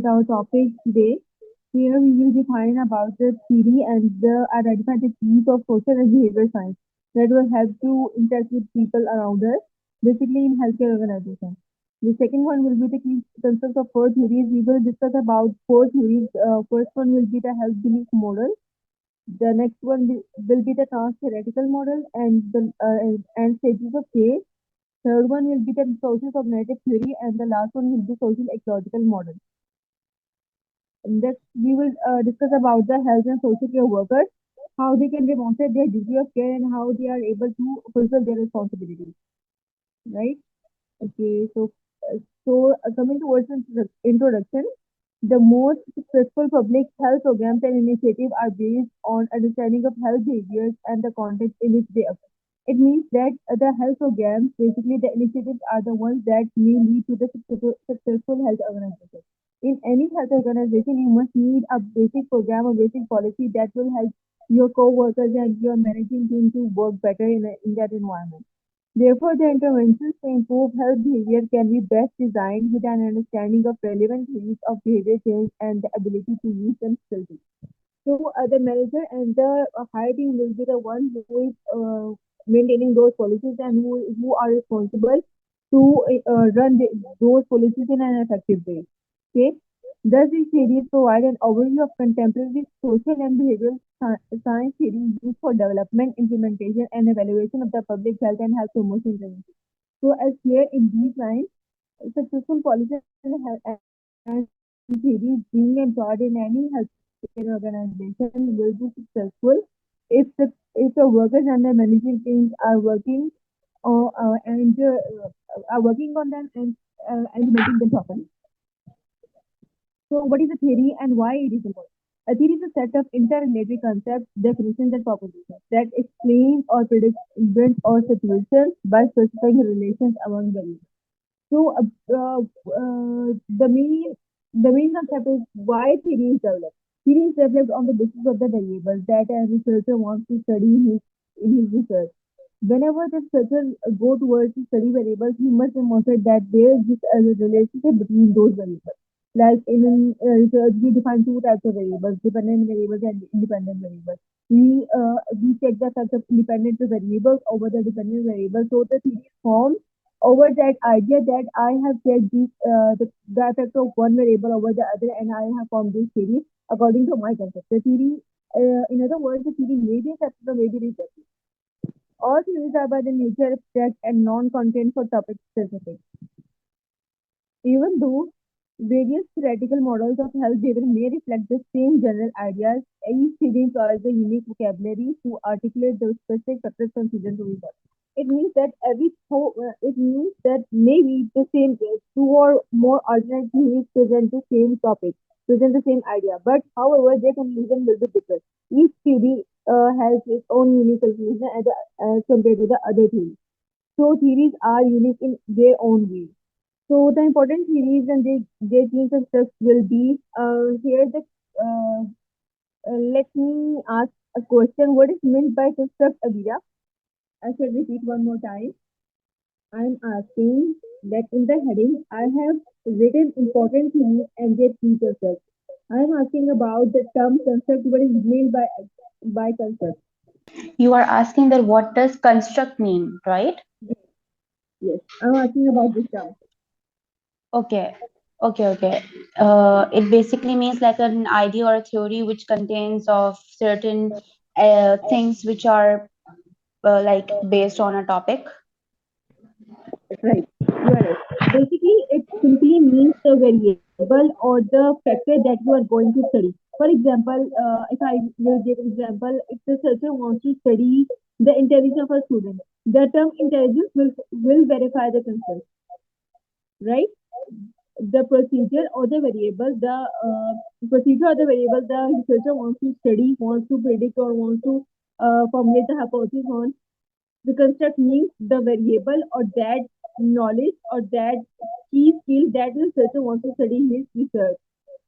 with our topic today. Here we will define about the theory and identify the keys of social and behavior science that will help to interact with people around us, basically in healthcare organizations. The second one will be the key concepts of four theories. We will discuss about four theories. First one will be the health belief model. The next one will be the trans-theoretical model and stages of change. Third one will be the social cognitive theory, and the last one will be social ecological model. Next, we will discuss about the health and social care workers, how they can demonstrate their duty of care and how they are able to fulfill their responsibilities. Right? Okay. Coming towards introduction, the most successful public health programs and initiatives are based on understanding of health behaviors and the context in which they occur. It means that the health programs, basically the initiatives, are the ones that may lead to the successful health organization. In any health organization, you must need a basic program or basic policy that will help your co-workers and your managing team to work better in that environment. Therefore, the interventions to improve health behavior can be best designed with an understanding of relevant theories of behavior change and the ability to use them skillfully. So, the manager and the higher team will be the one who is maintaining those policies and who are responsible to run those policies in an effective way. Okay. Thus, these theories provide an overview of contemporary social and behavioral science theories used for development, implementation, and evaluation of the public health and health promotion interventions. So, as here in these lines, successful policies and theories being employed in any healthcare organization will be successful if the workers and the managing teams are working and are working on them and implementing them properly. So, what is a theory and why it is important? A theory is a set of interrelated concepts, definitions, and propositions that explain or predict events or situations by specifying relations among them. So, the main concept is why theory is developed. Theory is developed on the basis of the variables that a researcher wants to study in his research. Whenever the researcher go towards to study variables, he must demonstrate that there is a relationship between those variables. Like in research, we define two types of variables: dependent variables and independent variables. We check the effect of independent variables over the dependent variables. So the theory forms over that idea that I have checked the effect of one variable over the other, and I have formed this theory according to my concept. The theory, in other words, the theory may be accepted or may be rejected. All theories are by the nature abstract and non-content for topic specific. Even though various theoretical models of health behavior may reflect the same general ideas, each theory employs a unique vocabulary to articulate the specific factors considered to be important. It means that maybe the same two or more alternate theories present the same topic, present the same idea, but however their conclusion will be different. Each theory has its own unique conclusion as compared to the other theories. So theories are unique in their own way. So the important theories and their key concepts will be here. Let me ask a question. What is meant by construct, Avira? I shall repeat one more time. I am asking that in the heading I have written important theories and their key concepts. I am asking about the term concept. What is meant by concept? You are asking that what does construct mean, right? Yes, I'm asking about this term. Okay. Okay. It basically means like an idea or a theory which contains of certain things which are like based on a topic. Right. You are right. Basically, it simply means the variable or the factor that you are going to study. For example, if I will give an example, if the researcher wants to study the intelligence of a student, the term intelligence will verify the concept, right? The procedure or the variable, the researcher wants to study, wants to predict, or wants to formulate the hypothesis on. The construct means the variable or that knowledge or that key skill that the researcher wants to study in his research.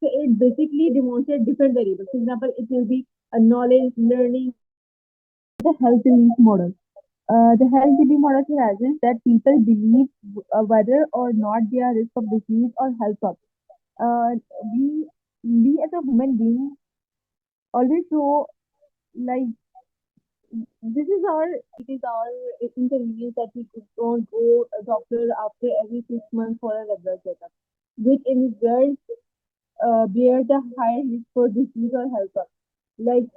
So it basically demonstrates different variables. For example, it will be a knowledge, learning, the health belief model. The health belief model suggests that people believe whether or not they are risk of disease or health problems. uh, we we as a human being always so like this is our it is our inconvenience that we don't go a doctor after every 6 months for a regular checkup, which in result bear the high risk for disease or health problem. Like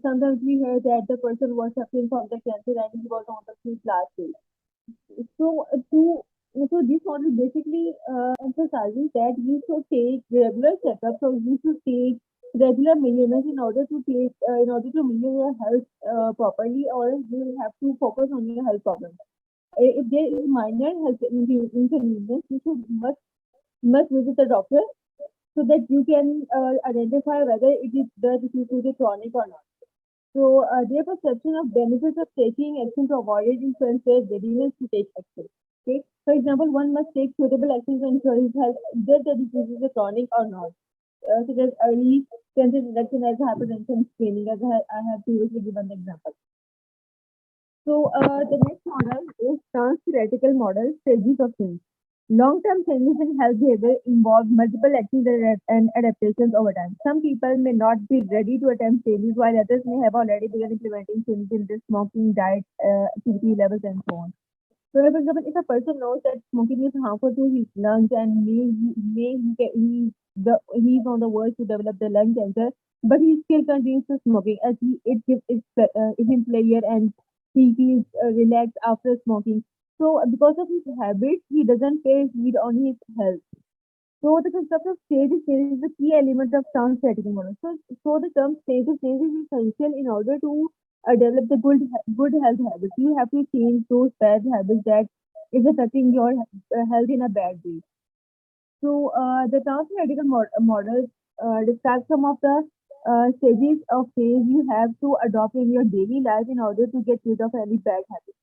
sometimes we hear that the person was suffering from the cancer and he was on the fifth last stage. So so this model basically emphasizes that you should take regular checkups or you should take regular measurements in order to measure your health properly, or else you will have to focus on your health problems. If there is minor health inconvenience, you should must visit the doctor so that you can identify whether the disease is chronic or not. So their perception of benefits of taking action to avoid it influence their readiness to take action. Okay. For example, one must take suitable action to ensure his health, whether the disease is chronic or not, such as early cancer detection as hypertension screening, as I have previously given the example. So the next model is trans-theoretical model, stages of change. Long-term changes in health behavior involve multiple actions and adaptations over time. Some people may not be ready to attempt changes, while others may have already begun implementing changes in their smoking, diet, activity levels, and so on. So, for example, if a person knows that smoking is harmful to his lungs and he's on the verge to develop the lung cancer, but he still continues to smoking as it gives him pleasure and he feels relaxed after smoking. So, because of his habits, he doesn't pay heed on his health. So the concept of stage of change is the key element of sound strategy model. So the term stage of change is essential in order to develop the good health habits. You have to change those bad habits that is affecting your health in a bad way. So the transmedical model describes some of the stages of change you have to adopt in your daily life in order to get rid of any bad habits.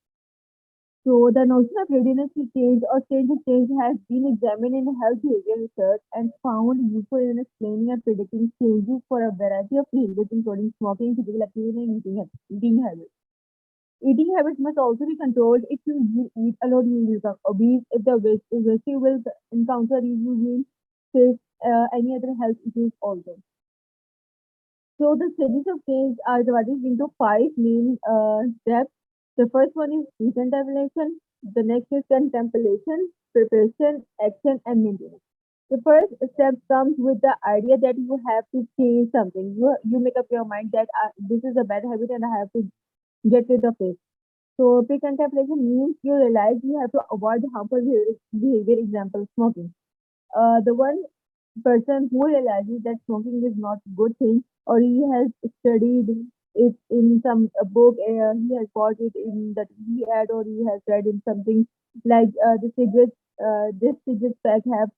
So the notion of readiness to change or change of change has been examined in health behavior research and found useful in explaining and predicting changes for a variety of behaviors, including smoking, physical activity, and eating habits. Eating habits must also be controlled. If you eat a lot, you will become obese. If the wish you will encounter, you will face any other health issues also. So the stages of change are divided into five main steps. The first one is contemplation. The next is contemplation, preparation, action, and maintenance. The first step comes with the idea that you have to change something. You make up your mind that this is a bad habit and I have to get rid of it. So pre-contemplation means you realize you have to avoid harmful behavior, example smoking. The one person who realizes that smoking is not a good thing, or he has studied it in some book, he has bought it in the TV ad, or he has read in something like this cigarette pack have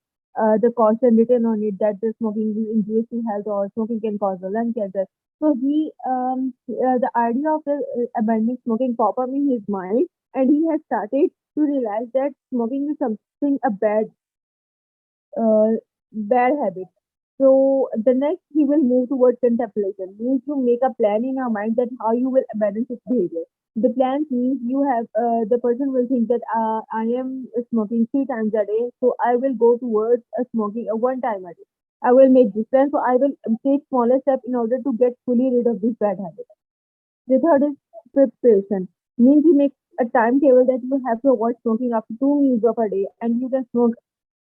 the caution written on it that the smoking is injurious to health or smoking can cause a lung cancer. So the idea of abandoning smoking pop up in his mind, and he has started to realize that smoking is something a uh, bad habit. So the next he will move towards contemplation, means you make a plan in your mind that how you will abandon this behavior. The plan means you have the person will think that I am smoking 3 times a day, so I will go towards smoking one time a day. I will make this plan, so I will take smaller steps in order to get fully rid of this bad habit. The third is preparation, means you make a timetable that you have to avoid smoking after 2 meals of a day, and you can smoke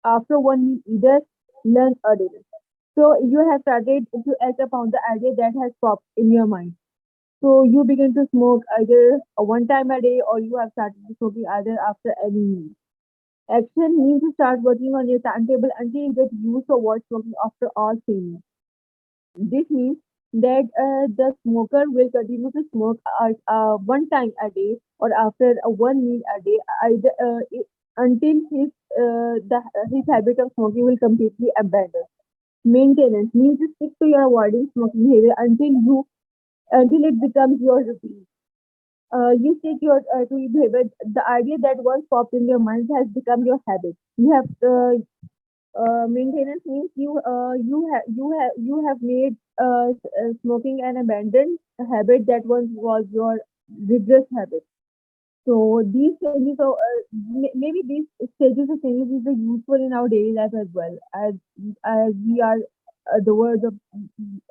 after one meal either lunch or dinner. So you have started to act upon the idea that has popped in your mind. So you begin to smoke either one time a day or you have started smoking either after any meal. Action means to start working on your timetable until you get used to avoid smoking after all 3 meals. This means that the smoker will continue to smoke one time a day or after one meal a day until his habit of smoking will completely abandon. Maintenance means to stick to your avoiding smoking behavior until it becomes your routine. You stick to your behavior. The idea that once popped in your mind has become your habit. You have maintenance means you have made smoking an abandoned habit that once was your rigorous habit. So these changes, maybe these stages of changes is useful in our daily life as well, as we are the words of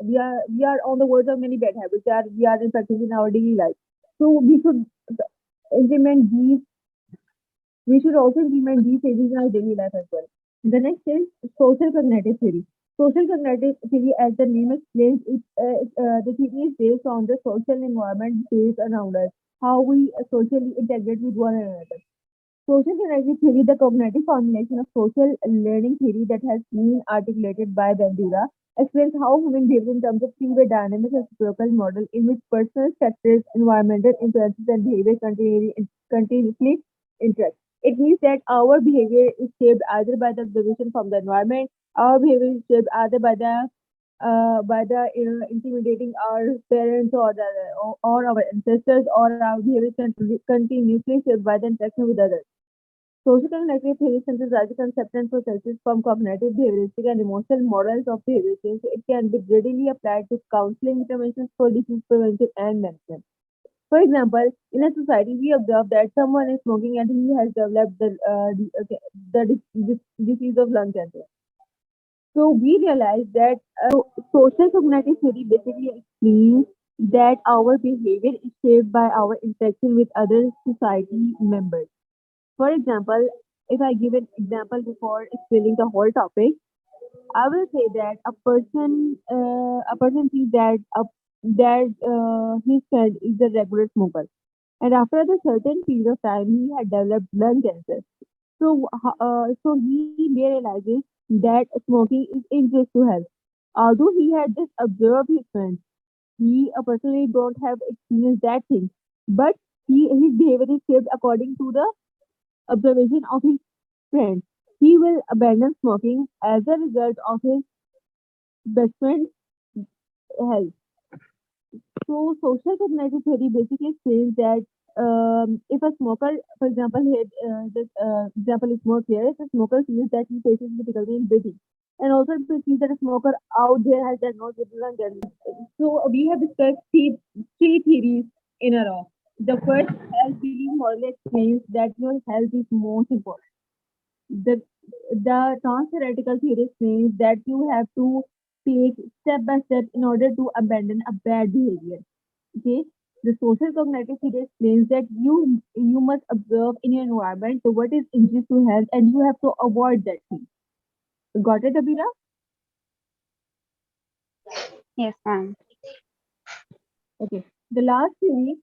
we are on the words of many bad habits that we are in practice in our daily life. So implement these we should also implement these stages in our daily life as well. The next is social cognitive theory. Social cognitive theory, as the name explains, the theory is based on the social environment based around us, how we socially integrate with one another. Social cognitive theory, the cognitive formulation of social learning theory that has been articulated by Bandura, explains how human behaves in terms of three-way dynamic reciprocal model in which personal factors, environmental influences, and behavior continuously interact. It means that our behavior is shaped either by the observation from the environment, our behavior is shaped either by the intimidating our parents or our ancestors, or our behavior is continuously shaped by the interaction with others. Social cognitive theory synthesizes concepts and processes from cognitive, behavioristic, and emotional models of behavior change, so it can be readily applied to counseling interventions for disease prevention and management. For example, in a society, we observe that someone is smoking and he has developed the disease of lung cancer. So we realize that social cognitive theory basically explains that our behavior is shaped by our interaction with other society members. For example, if I give an example before explaining the whole topic, I will say that a person sees that his friend is a regular smoker, and after a certain period of time, he had developed lung cancer. So he realizes that smoking is injurious to health. Although he had just observed his friends, he personally don't have experienced that thing, but his behavior is shaped according to the observation of his friends. He will abandon smoking as a result of his best friend's health. So, social cognitive theory basically says that if a smoker, for example, this example is more clear, if a smoker feels that he faces difficulty in breathing, and also if he sees that a smoker out there has diagnosed with lung cancer. So, we have discussed three theories in a row. The first health belief model explains that your health is most important. The trans-theoretical theory explains that you have to take step by step in order to abandon a bad behavior. Okay. The social cognitive theory explains that you must observe in your environment what is injurious to health and you have to avoid that thing. Got it, Abira? Yes, ma'am. Okay. The last theory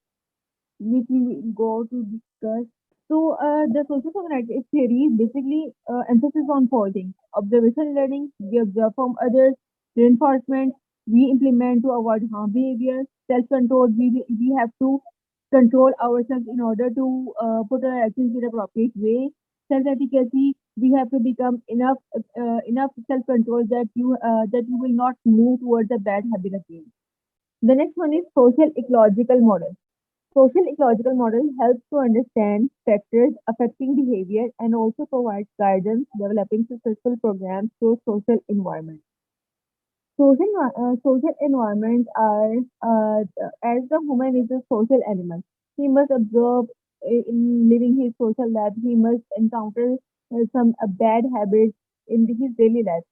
which we will go to discuss. So, the social cognitive theory basically emphasis on four things: observation learning, we observe from others; reinforcement, we implement to avoid harm behavior; self-control, we have to control ourselves in order to put our actions in appropriate way; self-efficacy, we have to become enough self-control that you will not move towards a bad habit again. The next one is social ecological model. Social ecological model helps to understand factors affecting behavior and also provides guidance developing successful programs through social environment. Social environments are, as the human is a social animal. He must observe in living his social life. He must encounter some bad habits in his daily life.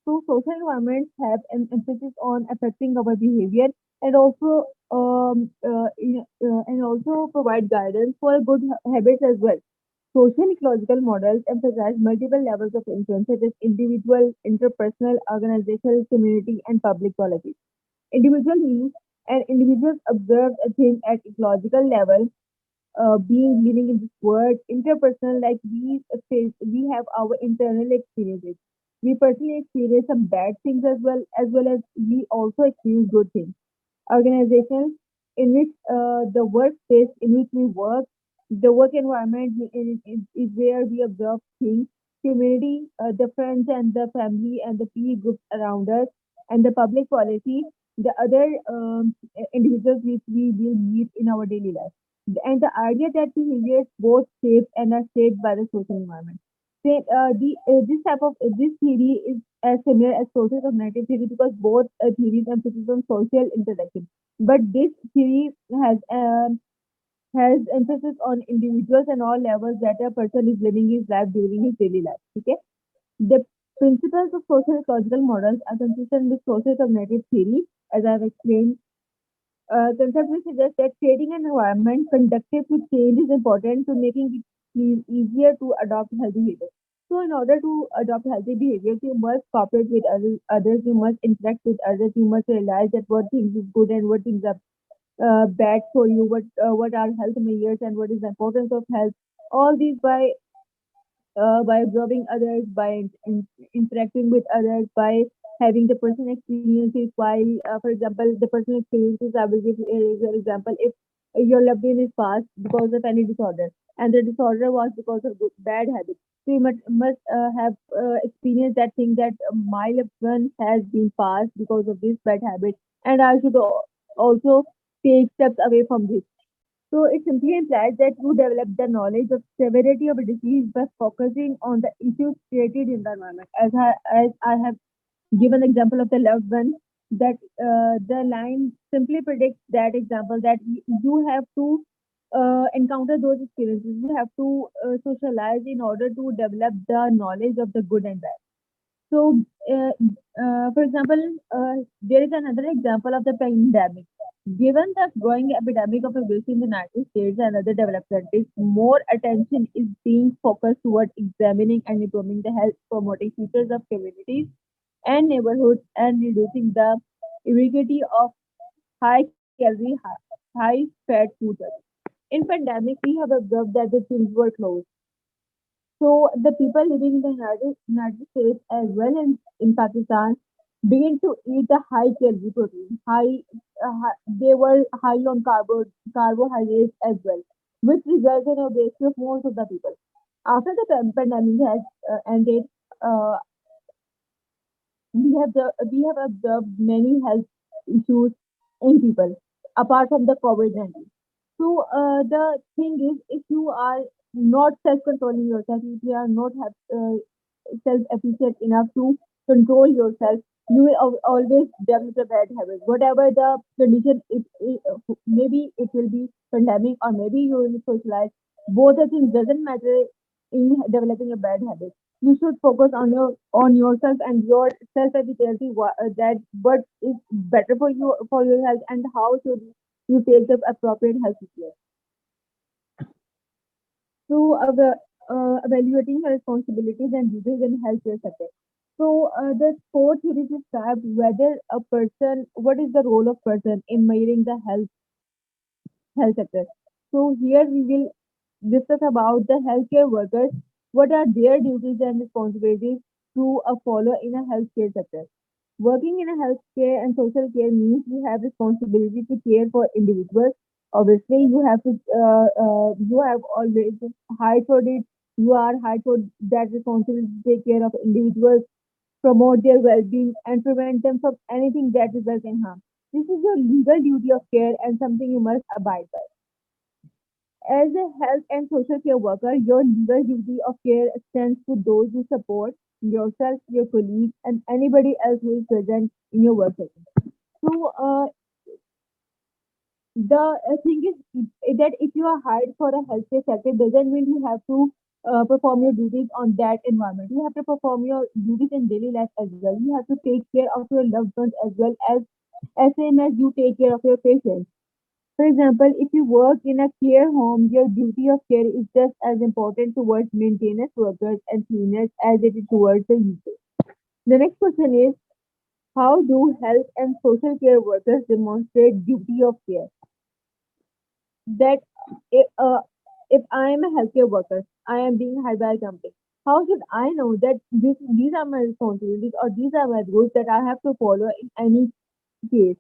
So social environments have an emphasis on affecting our behavior and also provide guidance for good habits as well. Social ecological models emphasize multiple levels of influence such as individual, interpersonal, organizational, community, and public policy. Individual means an individual observes a thing at ecological level, being living in this world. Interpersonal, like we have our internal experiences. We personally experience some bad things as well as we also experience good things. Organizations in which the workspace in which we work, the work environment is where we observe things. Community, the friends and the family and the peer groups around us, and the public policy, the other individuals which we will meet in our daily life. And the idea that behaviors both shape and are shaped by the social environment. This type of this theory is as similar as social cognitive theory because both theories emphasize on social interaction. But this theory has has emphasis on individuals and all levels that a person is living his life during his daily life. Okay? The principles of social ecological models are consistent with social cognitive theory, as I've explained. Conceptually suggests that creating an environment conducive to change is important to making it easier to adopt healthy behaviors. So, in order to adopt healthy behaviors, you must cooperate with others, you must interact with others, you must realize that what things is good and what things are bad for you, what are health measures and what is the importance of health. All these by observing others, by interacting with others, by having the personal experiences. While, for example, the personal experiences, I will give you an example. If your loved one is passed because of any disorder, and the disorder was because of bad habits, so you must have experienced that thing that my loved one has been passed because of this bad habit, and I should also take steps away from this. So it simply implies that you develop the knowledge of severity of a disease by focusing on the issues created in the environment. As I have given example of the loved one, that the line simply predicts that example that you have to encounter those experiences. You have to socialize in order to develop the knowledge of the good and bad. So, for example, there is another example of the pandemic. Given the growing epidemic of obesity in the United States and other developed countries, more attention is being focused toward examining and improving the health promoting features of communities and neighborhoods and reducing the ubiquity of high calorie, high fat food. In pandemic, we have observed that the gyms were closed, so the people living in the United States as well as in Pakistan began to eat a high calorie protein. They were high on carbohydrates as well, which resulted in obesity of most of the people. After the pandemic has ended, uh, we have observed many health issues in people apart from the COVID-19. So the thing is, if you are not self-controlling yourself, if you are not self-efficient enough to control yourself, you will always develop a bad habit. Whatever the condition, maybe it will be pandemic or maybe you will socialize. Both the things doesn't matter in developing a bad habit. You should focus on yourself and your self-efficacy. That what is better for your health and how should you take the appropriate health care. So, evaluating your responsibilities and duties in healthcare sector. So, the four theories describe whether a person, what is the role of person in measuring the health sector. So, here we will discuss about the healthcare workers, what are their duties and responsibilities to follow in a healthcare sector. Working in a healthcare and social care means you have responsibility to care for individuals. Obviously, you have always hired for it. You are hired for that responsibility to take care of individuals, promote their well-being, and prevent them from anything that results in harm. This is your legal duty of care and something you must abide by. As a health and social care worker, your legal duty of care extends to those you support, yourself, your colleagues, and anybody else who is present in your work setting. So, the thing is that if you are hired for a healthcare sector, doesn't mean you have to perform your duties on that environment. You have to perform your duties in daily life as well. You have to take care of your loved ones as same as you take care of your patients. For example, if you work in a care home, your duty of care is just as important towards maintenance workers and cleaners as it is towards the user. The next question is, how do health and social care workers demonstrate duty of care? That if, uh, if I am a healthcare worker, I am being hired by a company. How should I know that these are my responsibilities or these are my rules that I have to follow in any case?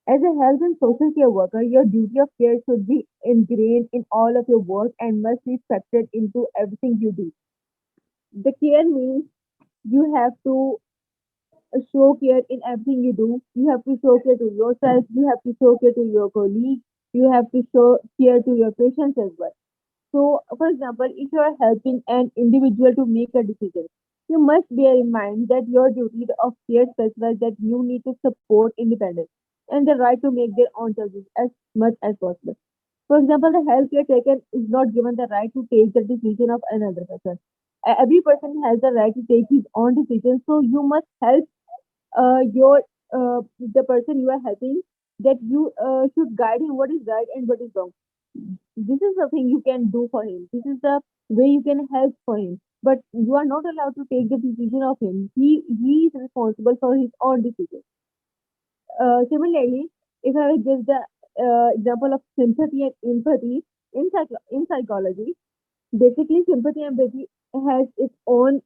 As a health and social care worker, your duty of care should be ingrained in all of your work and must be factored into everything you do. The care means you have to show care in everything you do. You have to show care to yourself, you have to show care to your colleagues, you have to show care to your patients as well. So, for example, if you are helping an individual to make a decision, you must bear in mind that your duty of care specifies that you need to support independence and the right to make their own choices as much as possible. For example, the healthcare taker is not given the right to take the decision of another person. Every person has the right to take his own decision. So you must help your the person you are helping, that you should guide him what is right and what is wrong. This is the thing you can do for him. This is the way you can help for him. But you are not allowed to take the decision of him. He is responsible for his own decision. Similarly, if I will give the example of sympathy and empathy in psychology, basically sympathy and empathy has its own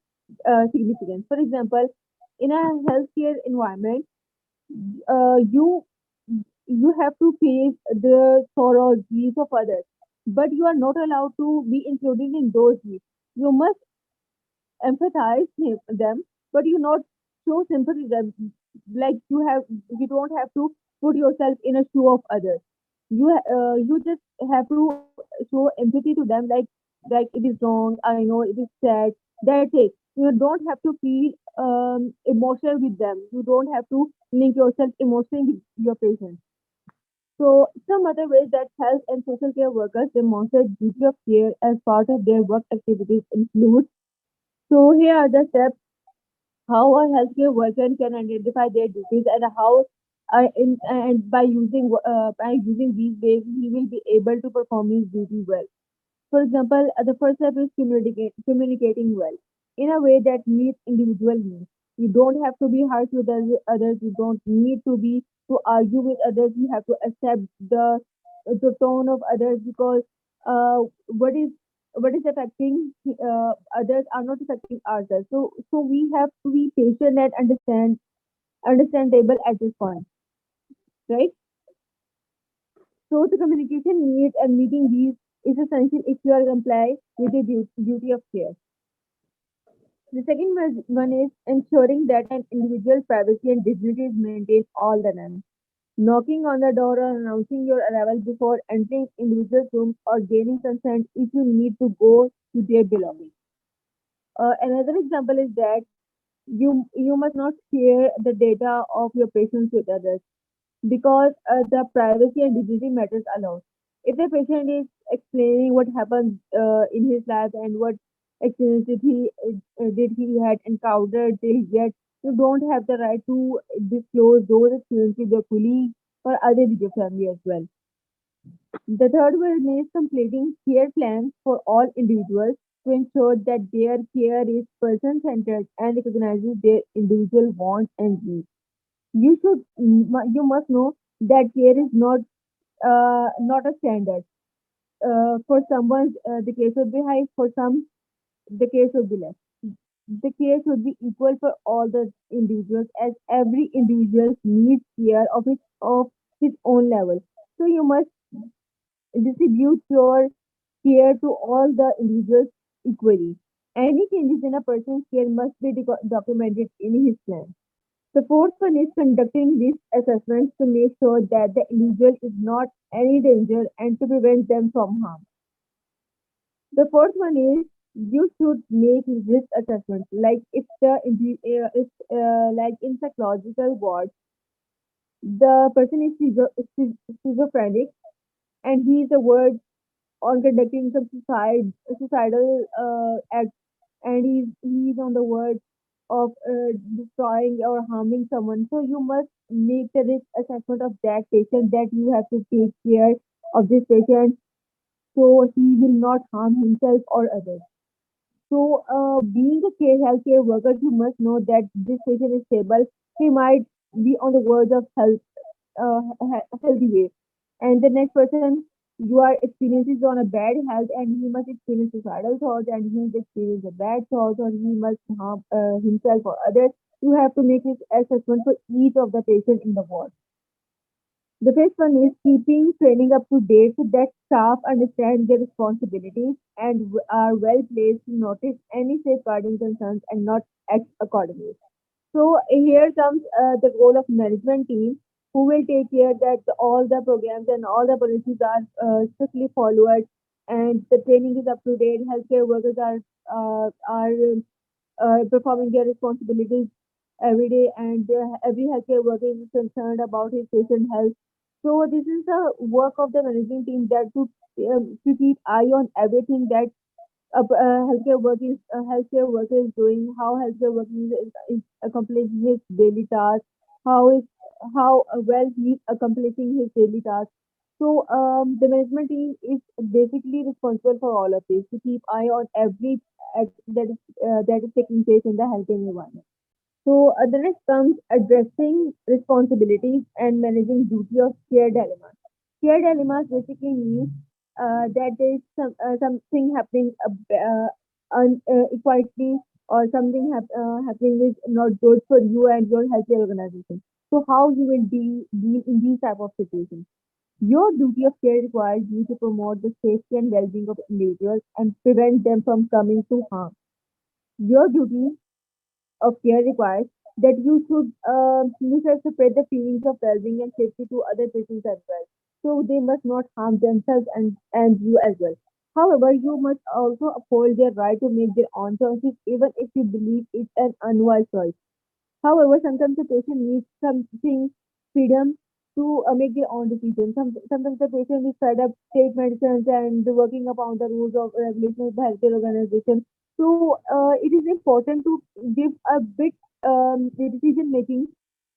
significance. For example, in a healthcare environment, you have to face the sorrows, grief of others, but you are not allowed to be included in those griefs. You must empathize them, but you not show sympathy them. Like you don't have to put yourself in a shoe of others. You just have to show empathy to them, like it is wrong. I know it is sad. That's it. You don't have to feel emotional with them. You don't have to link yourself emotionally with your patient. So, some other ways that health and social care workers demonstrate duty of care as part of their work activities include. So, here are the steps how a healthcare worker can identify their duties and how and by using these ways he will be able to perform his duty well. For example, the first step is communicating well in a way that meets individual needs. You don't have to be harsh with others. You don't need to be to argue with others. You have to accept the tone of others because uh, what is what is affecting others are not affecting ourselves. So we have to be patient and understandable at this point, right? So the communication needs and meeting these is essential if you are comply with the duty of care. The second one is ensuring that an individual's privacy and dignity is maintained all the time. Knocking on the door or announcing your arrival before entering individual's rooms or gaining consent if you need to go to their belongings. Another example is that you must not share the data of your patients with others because the privacy and dignity matters a lot. If the patient is explaining what happened in his life and what experiences did he had encountered till yet, you don't have the right to disclose those experiences with your colleagues or other with your family as well. The third one is completing care plans for all individuals to ensure that their care is person-centered and recognizes their individual wants and needs. You must know that care is not a standard. For someone, the care should be high. For some, the care should be less. The care should be equal for all the individuals, as every individual needs care of his own level. So you must distribute your care to all the individuals equally. Any changes in a person's care must be documented in his plan. The fourth one is conducting risk assessments to make sure that the individual is not any danger and to prevent them from harm. The fourth one is you should make risk assessments. Like if like in psychological wards, the person is schizophrenic and he is aware on conducting some suicidal acts, and he's on the verge of destroying or harming someone. So you must make the risk assessment of that patient, that you have to take care of this patient so he will not harm himself or others. So, being a healthcare worker, you must know that this patient is stable. He might be on the verge of healthy way, and the next person you are experiences on a bad health, and he must experience suicidal thoughts, and he must experience a bad thoughts, or he must harm himself or others. You have to make this assessment for each of the patient in the ward. The fifth one is keeping training up to date so that staff understand their responsibilities and are well placed to notice any safeguarding concerns and not act accordingly. So here comes the role of management team who will take care that all the programs and all the policies are strictly followed and the training is up to date. Healthcare workers are performing their responsibilities every day, and every healthcare worker is concerned about his patient health. So this is the work of the managing team that to keep eye on everything that healthcare worker is doing, how healthcare worker is accomplishing his daily task, how is how well he is accomplishing his daily task. So the management team is basically responsible for all of this to keep eye on every that is taking place in the healthcare environment. So the next comes addressing responsibilities and managing duty of care dilemmas. Care dilemmas basically means that there is something happening quietly, or something happening is not good for you and your healthcare organization. So how you will deal in these type of situations. Your duty of care requires you to promote the safety and well-being of individuals and prevent them from coming to harm. Your duty of care requires that you should spread the feelings of well-being and safety to other patients as well. So they must not harm themselves and you as well. However, you must also uphold their right to make their own choices, even if you believe it's an unwise choice. However, sometimes the patient needs something freedom to make their own decisions. Sometimes the patient is fed up, take medicines, and working upon the rules of regulation of the healthcare organization. So it is important to give a bit the decision making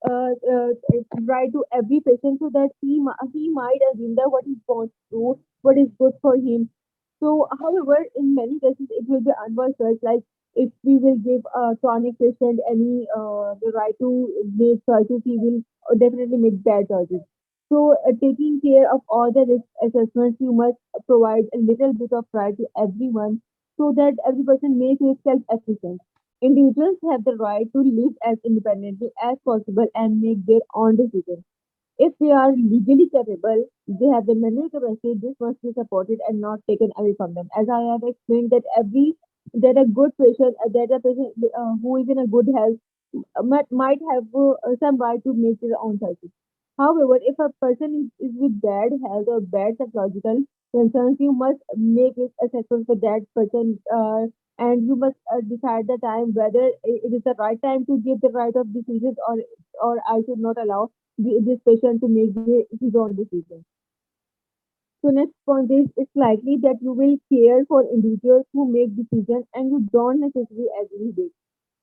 right to every patient so that he might assume that what he wants to do, what is good for him. So, however, in many cases, it will be unwise choice. Like if we will give a chronic patient any the right to make choices, he will definitely make bad choices. So, taking care of all the risk assessments, you must provide a little bit of right to everyone so that every person may feel self-efficient. Individuals have the right to live as independently as possible and make their own decisions. If they are legally capable, they have the mental capacity, this must be supported and not taken away from them. As I have explained that a good patient, that a patient who is in a good health might have some right to make their own choices. However, if a person is with bad health or bad psychological concerns, you must make it assessment for that person, and you must decide the time whether it is the right time to give the right of decisions, or I should not allow this patient to make his own decisions. So next point is it's likely that you will care for individuals who make decisions and you don't necessarily agree with it,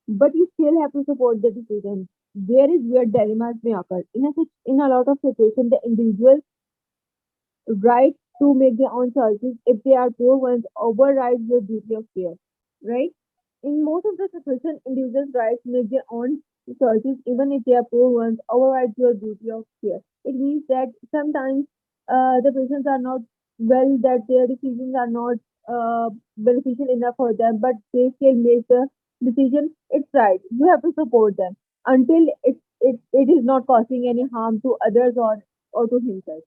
but you still have to support the decision. There is where dilemmas may occur. In a lot of situations, the individual right to make their own choices if they are poor ones overrides your duty of care, right? In most of the situations, individuals' rights to make their own choices even if they are poor ones overrides your duty of care. It means that sometimes the patients are not well, that their decisions are not beneficial enough for them, but they still make the decision. It's right. You have to support them until it is not causing any harm to others or to himself.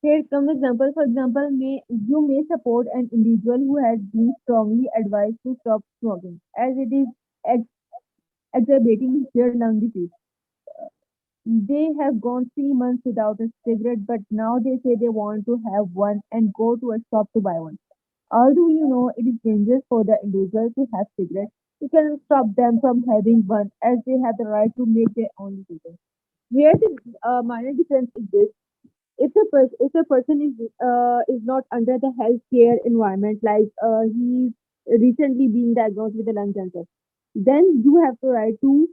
Here comes example. For example, you may support an individual who has been strongly advised to stop smoking, as it is ex- exacerbating their lung disease. They have gone 3 months without a cigarette, but now they say they want to have one and go to a shop to buy one. Although you know it is dangerous for the individual to have cigarettes, you cannot stop them from having one, as they have the right to make their own decisions. Where the minor difference is this: if a person is not under the healthcare environment, like he's recently being diagnosed with a lung cancer, then you have the right to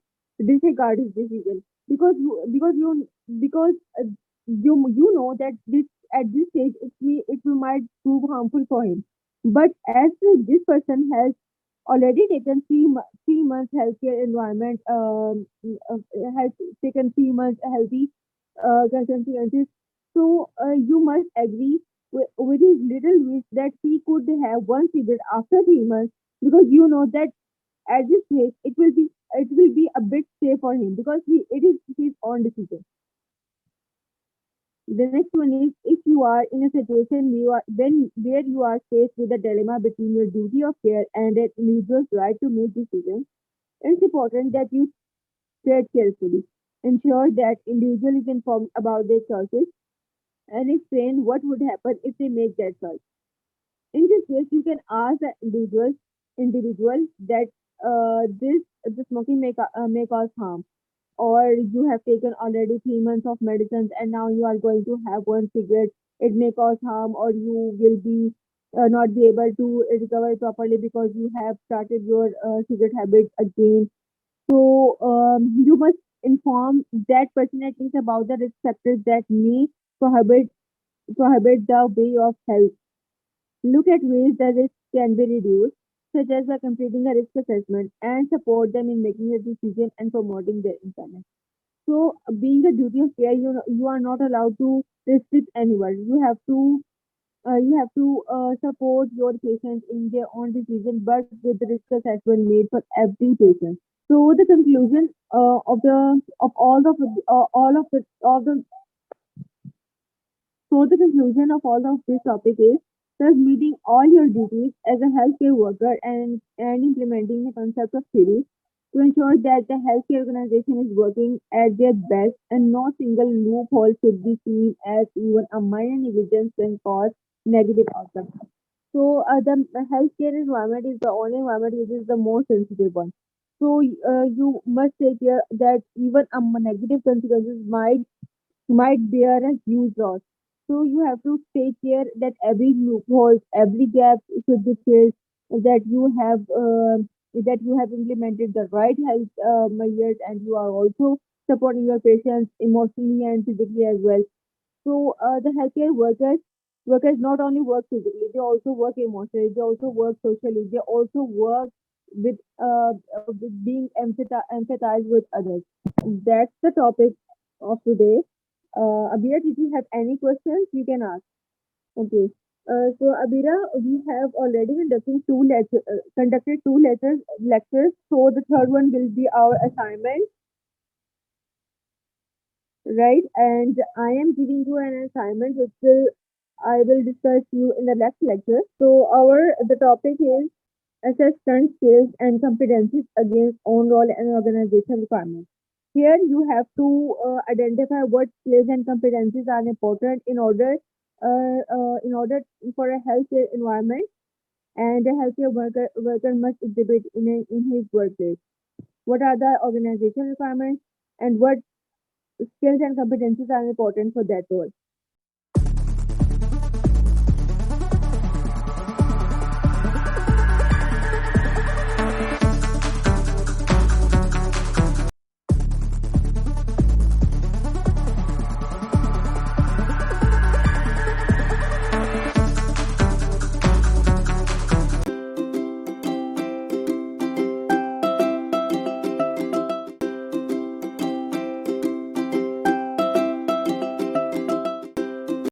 disregard his decision, because you know that this at this stage it might prove harmful for him. But as this person has already taken 3 months healthcare environment, has taken 3 months healthy consequences. So you must agree with his little wish that he could have one cigarette after 3 months, because you know that at this stage it will be a bit safe for him, because it is his own decision. The next one is, if you are in a situation where you are faced with a dilemma between your duty of care and an individual's right to make decisions, it's important that you tread carefully. Ensure that individual is informed about their choices and explain what would happen if they make that choice. In this case, you can ask the individual that this the smoking may cause harm. or you have taken already 3 months of medicines and now you are going to have one cigarette, it may cause harm, or you will be not be able to recover properly because you have started your cigarette habit again. So you must inform that person at least about the risk factors that may prohibit the way of health. Look at ways the risk can be reduced, such as by completing a risk assessment, and support them in making a decision and promoting their independence. So, being a duty of care, you are not allowed to restrict anyone. You have to support your patients in their own decision, but with the risk assessment made for every patient. So, the conclusion of all of the So the conclusion of all of this topic is thus meeting all your duties as a healthcare worker and implementing the concept of theory to ensure that the healthcare organization is working at their best and no single loophole should be seen as even a minor negligence can cause negative outcomes. So the healthcare environment is the only environment which is the most sensitive one. So you must take care that even a negative consequences might bear a huge loss. So you have to take care that every loophole, every gap should be filled, that you have implemented the right health measures, and you are also supporting your patients emotionally and physically as well. So the healthcare workers not only work physically, they also work emotionally, they also work socially, they also work with being empathized with others. That's the topic of today. Abira, did you have any questions? You can ask. Okay. So Abira, we have already conducted two lectures. So the third one will be our assignment, right? And I am giving you an assignment which will I will discuss you in the next lecture. So our the topic is assess current skills and competencies against own role and organization requirements. Here you have to identify what skills and competencies are important in order for a healthier environment, and a healthier worker must exhibit in his workplace. What are the organization requirements, and what skills and competencies are important for that role?